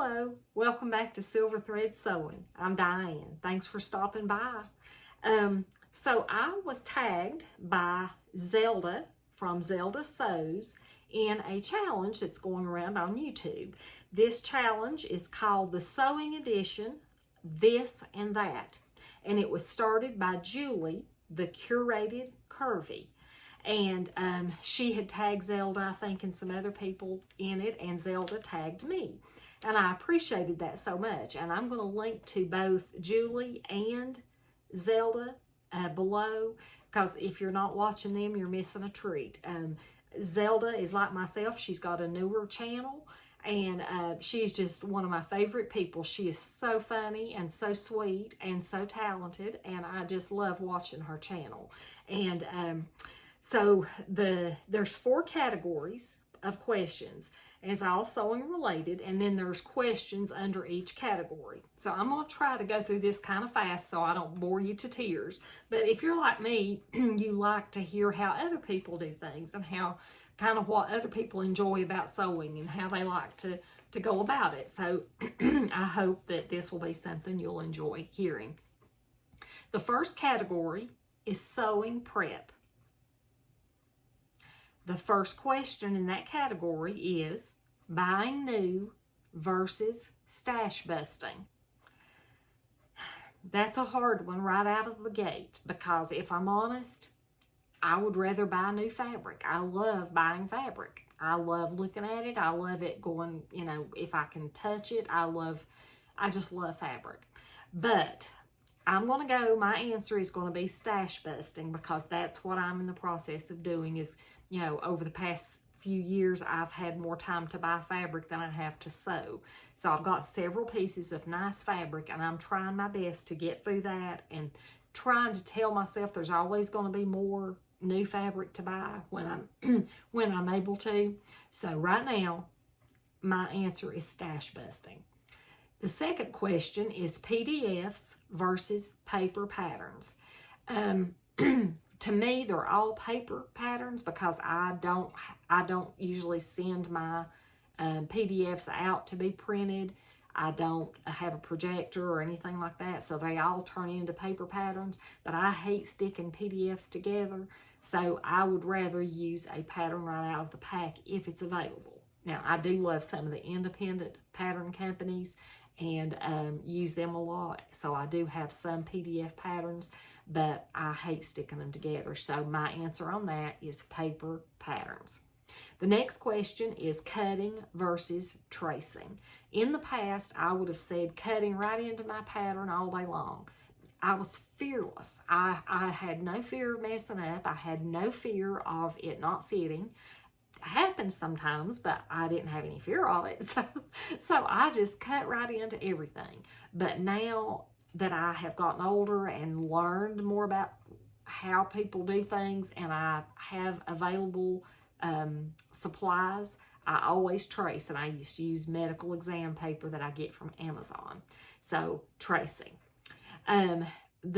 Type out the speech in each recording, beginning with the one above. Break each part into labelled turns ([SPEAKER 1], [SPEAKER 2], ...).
[SPEAKER 1] Hello, welcome back to Silver Thread Sewing. I'm Diane. Thanks for stopping by. So I was tagged by Zelda from Zelda Sews in a challenge that's going around on YouTube. This challenge is called the Sewing Edition, This and That. And it was started by Julie, the Curated Curvy. And she had tagged Zelda, I think, and some other people in it, and Zelda tagged me. And I appreciated that so much. And I'm going to link to both Julie and Zelda below, because if you're not watching them, you're missing a treat. Zelda is like myself. She's got a newer channel, and she's just one of my favorite people. She is so funny and so sweet and so talented, and I just love watching her channel. And so there's 4 categories of questions. And it's all sewing related, and then there's questions under each category. So I'm going to try to go through this kind of fast so I don't bore you to tears. But if you're like me, you like to hear how other people do things and how kind of what other people enjoy about sewing and how they like to go about it. So I hope that this will be something you'll enjoy hearing. The first category is sewing prep. The first question in that category is buying new versus stash busting. That's a hard one right out of the gate, because if I'm honest, I would rather buy new fabric. I love buying fabric. I love looking at it. I love it going, if I can touch it, I just love fabric. But I'm going to go, my answer is going to be stash busting, because that's what I'm in the process of doing. Is over the past few years, I've had more time to buy fabric than I have to sew. So I've got several pieces of nice fabric, and I'm trying my best to get through that and trying to tell myself there's always going to be more new fabric to buy when I'm able to. So right now, my answer is stash busting. The second question is PDFs versus paper patterns. To me, they're all paper patterns, because I don't usually send my PDFs out to be printed. I don't have a projector or anything like that, so they all turn into paper patterns. But I hate sticking PDFs together, so I would rather use a pattern right out of the pack if it's available. Now, I do love some of the independent pattern companies and use them a lot, so I do have some PDF patterns, but I hate sticking them together. So my answer on that is paper patterns. The next question is cutting versus tracing. In the past, I would have said cutting right into my pattern all day long. I was fearless. I had no fear of messing up. I had no fear of it not fitting. It happens sometimes, but I didn't have any fear of it. So I just cut right into everything. But now that I have gotten older and learned more about how people do things, and I have available supplies, I always trace, and I used to use medical exam paper that I get from Amazon. So tracing. The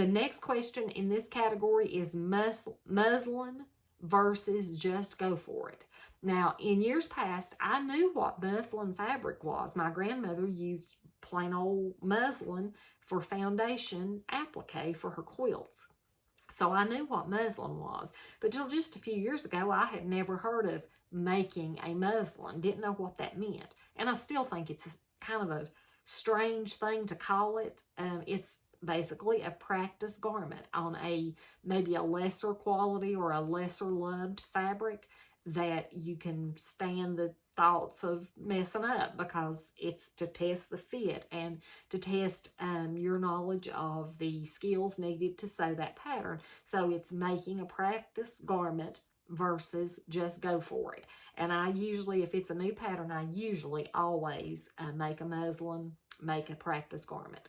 [SPEAKER 1] next question in this category is muslin versus just go for it. Now, in years past, I knew what muslin fabric was. My grandmother used plain old muslin for foundation applique for her quilts. So I knew what muslin was. But till just a few years ago, I had never heard of making a muslin. Didn't know what that meant. And I still think it's kind of a strange thing to call it. It's basically a practice garment on maybe a lesser quality or a lesser loved fabric that you can stand the thoughts of messing up, because it's to test the fit and to test your knowledge of the skills needed to sew that pattern. So it's making a practice garment versus just go for it. And I usually, if it's a new pattern, I usually always make a muslin, make a practice garment.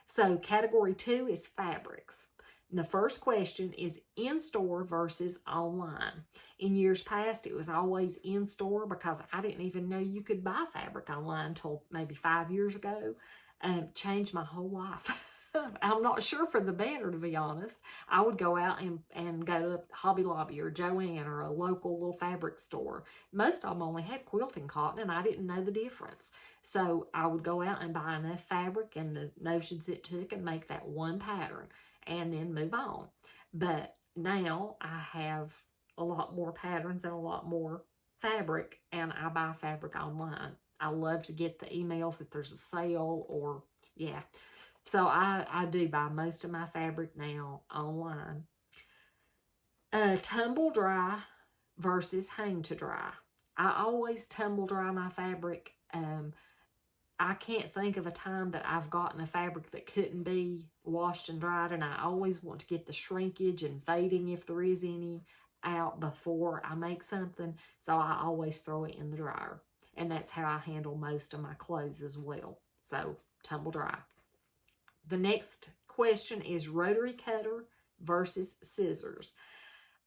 [SPEAKER 1] So category 2 is fabrics. And the first question is in-store versus online. In years past, it was always in-store, because I didn't even know you could buy fabric online until maybe 5 years ago. Changed my whole life. I'm not sure for the better, to be honest. I would go out and go to Hobby Lobby or Joann or a local little fabric store. Most of them only had quilting cotton, and I didn't know the difference. So I would go out and buy enough fabric and the notions it took and make that one pattern and then move on. But now I have a lot more patterns and a lot more fabric, and I buy fabric online. I love to get the emails that there's a sale, or yeah. So I do buy most of my fabric now online. Tumble dry versus hang to dry. I always tumble dry my fabric. I can't think of a time that I've gotten a fabric that couldn't be washed and dried, and I always want to get the shrinkage and fading, if there is any, out before I make something. So I always throw it in the dryer, and that's how I handle most of my clothes as well. So tumble dry. The next question is rotary cutter versus scissors.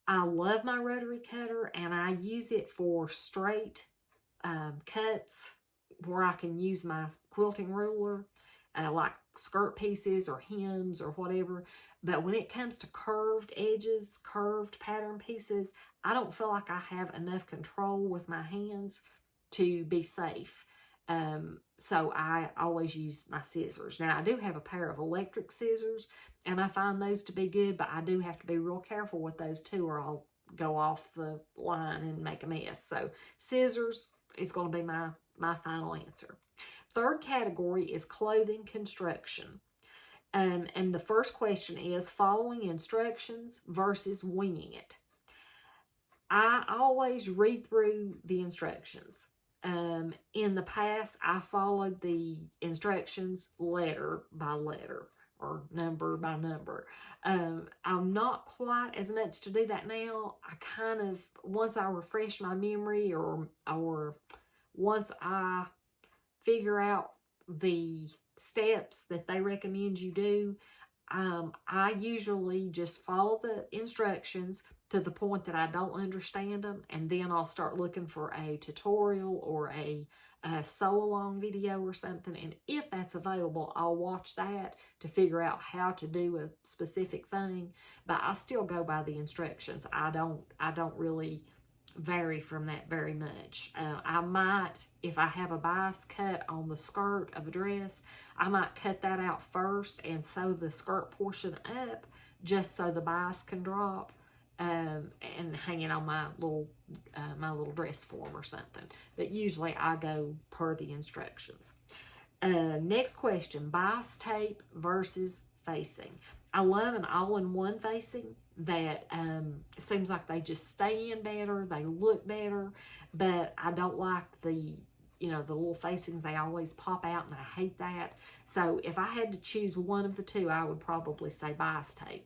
[SPEAKER 1] I love my rotary cutter, and I use it for straight cuts where I can use my quilting ruler, like skirt pieces or hems or whatever. But when it comes to curved edges, curved pattern pieces, I don't feel like I have enough control with my hands to be safe. So I always use my scissors. Now, I do have a pair of electric scissors, and I find those to be good, but I do have to be real careful with those too, or I'll go off the line and make a mess. So scissors is going to be my final answer. Third category is clothing construction. And the first question is following instructions versus winging it. I always read through the instructions. In the past, I followed the instructions letter by letter or number by number. I'm not quite as much to do that now. I kind of, once I refresh my memory or once I figure out the steps that they recommend you do, I usually just follow the instructions to the point that I don't understand them, and then I'll start looking for a tutorial or a sew-along video or something, and if that's available, I'll watch that to figure out how to do a specific thing, but I still go by the instructions. I don't really vary from that very much. I might, if I have a bias cut on the skirt of a dress, I might cut that out first and sew the skirt portion up just so the bias can drop, and hang it on my little dress form or something. But usually I go per the instructions. Next question, bias tape versus facing. I love an all-in-one facing that seems like they just stay in better, they look better, but I don't like the little facings. They always pop out, and I hate that. So if I had to choose one of the two, I would probably say bias tape.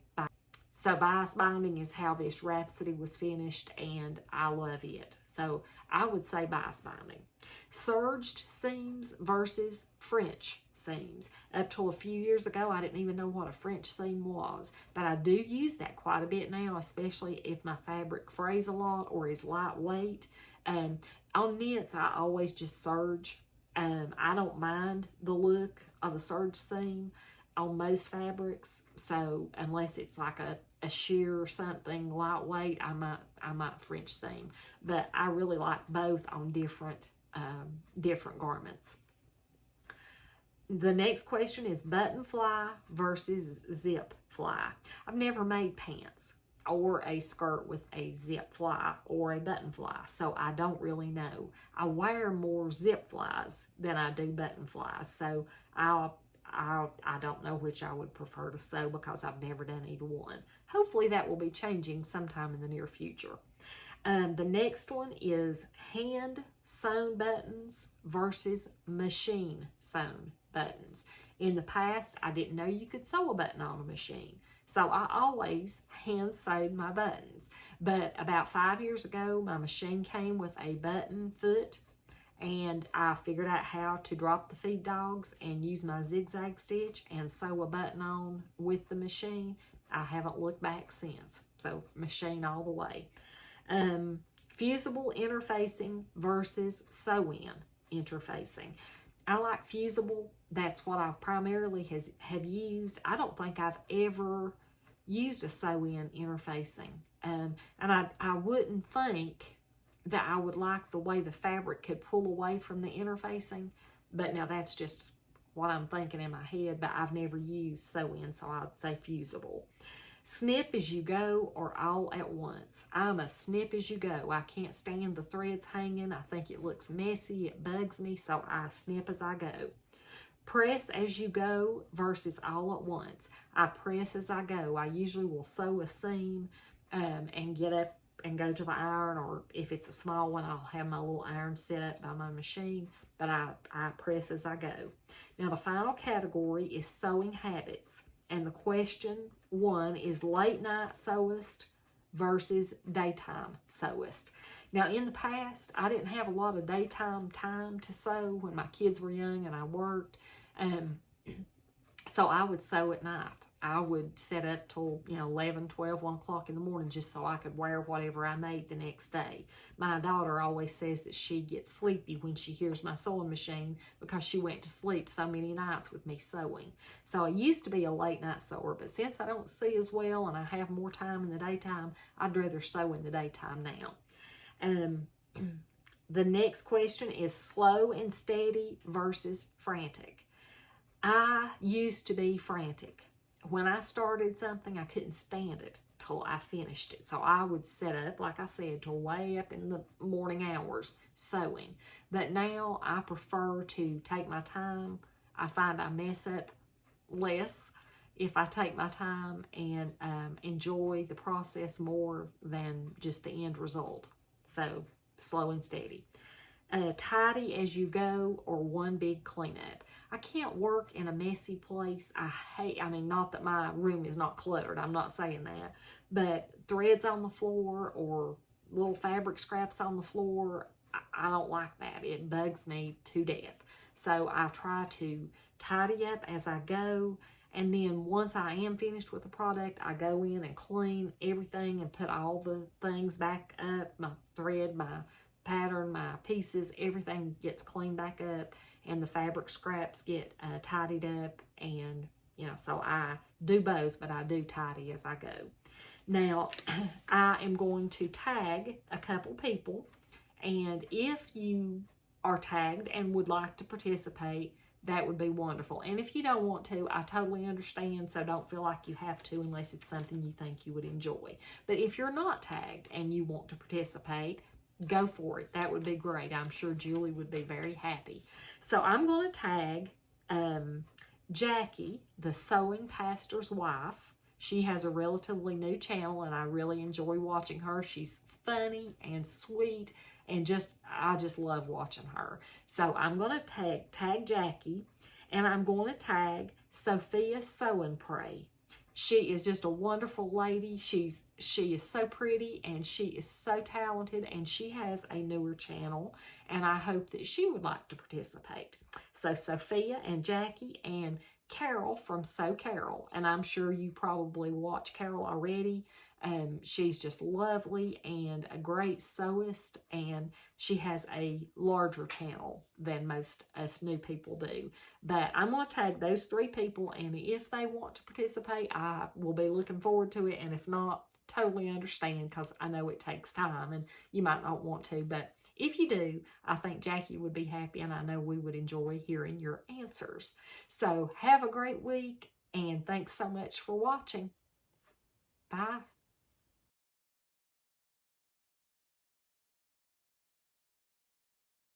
[SPEAKER 1] So bias binding is how this Rhapsody was finished, and I love it. So I would say bias binding. Serged seams versus French seams. Up till a few years ago, I didn't even know what a French seam was, but I do use that quite a bit now, especially if my fabric frays a lot or is lightweight. On knits, I always just serge. I don't mind the look of a serge seam on most fabrics, so unless it's like a sheer or something lightweight, I might French seam, but I really like both on different garments. The next question is button fly versus zip fly. I've never made pants or a skirt with a zip fly or a button fly, so I don't really know. I wear more zip flies than I do button flies, so I don't know which I would prefer to sew because I've never done either one. Hopefully that will be changing sometime in the near future. The next one is hand sewn buttons versus machine sewn buttons. In the past, I didn't know you could sew a button on a machine, so I always hand sewed my buttons. But about 5 years ago, my machine came with a button foot, and I figured out how to drop the feed dogs and use my zigzag stitch and sew a button on with the machine. I haven't looked back since. So machine all the way. Fusible interfacing versus sew-in interfacing. I like fusible. That's what I primarily have used. I don't think I've ever used a sew-in interfacing. And I wouldn't think that I would like the way the fabric could pull away from the interfacing. But now that's just what I'm thinking in my head, but I've never used sew-in, so I'd say fusible. Snip as you go or all at once. I'm a snip as you go. I can't stand the threads hanging. I think it looks messy. It bugs me, so I snip as I go. Press as you go versus all at once. I press as I go. I usually will sew a seam and get up and go to the iron, or if it's a small one, I'll have my little iron set up by my machine, but I press as I go. Now the final category is sewing habits. And the question one is late night sewist versus daytime sewist. Now, in the past, I didn't have a lot of daytime time to sew when my kids were young and I worked. So I would sew at night. I would set up till 11, 12, 1 o'clock in the morning just so I could wear whatever I made the next day. My daughter always says that she gets sleepy when she hears my sewing machine because she went to sleep so many nights with me sewing. So I used to be a late night sewer, but since I don't see as well and I have more time in the daytime, I'd rather sew in the daytime now. The next question is slow and steady versus frantic. I used to be frantic. When I started something, I couldn't stand it till I finished it. So I would set up, like I said, till way up in the morning hours sewing. But now I prefer to take my time. I find I mess up less if I take my time and enjoy the process more than just the end result. So slow and steady. Tidy as you go or one big cleanup. I can't work in a messy place. I mean, not that my room is not cluttered. I'm not saying that. But threads on the floor or little fabric scraps on the floor, I don't like that. It bugs me to death. So I try to tidy up as I go. And then once I am finished with the product, I go in and clean everything and put all the things back up. My thread, my pattern, my pieces, everything gets cleaned back up. And the fabric scraps get tidied up, and so I do both, but I do tidy as I go. Now, I am going to tag a couple people, and if you are tagged and would like to participate, that would be wonderful. And if you don't want to, I totally understand, so don't feel like you have to unless it's something you think you would enjoy. But if you're not tagged and you want to participate, go for it. That would be great. I'm sure Julie would be very happy. So I'm going to tag Jackie, the Sewing Pastor's Wife. She has a relatively new channel, and I really enjoy watching her. She's funny and sweet, and I just love watching her. So I'm going to tag Jackie, and I'm going to tag Sophia Sew and Pray. She is just a wonderful lady. She is so pretty, and she is so talented, and she has a newer channel, and I hope that she would like to participate. So Sophia and Jackie and Carol from Sew Carol, and I'm sure you probably watch Carol already. She's just lovely and a great sewist, and she has a larger channel than most us new people do. But I'm going to tag those 3 people, and if they want to participate, I will be looking forward to it. And if not, totally understand, because I know it takes time and you might not want to. But if you do, I think Jackie would be happy, and I know we would enjoy hearing your answers. So have a great week, and thanks so much for watching. Bye.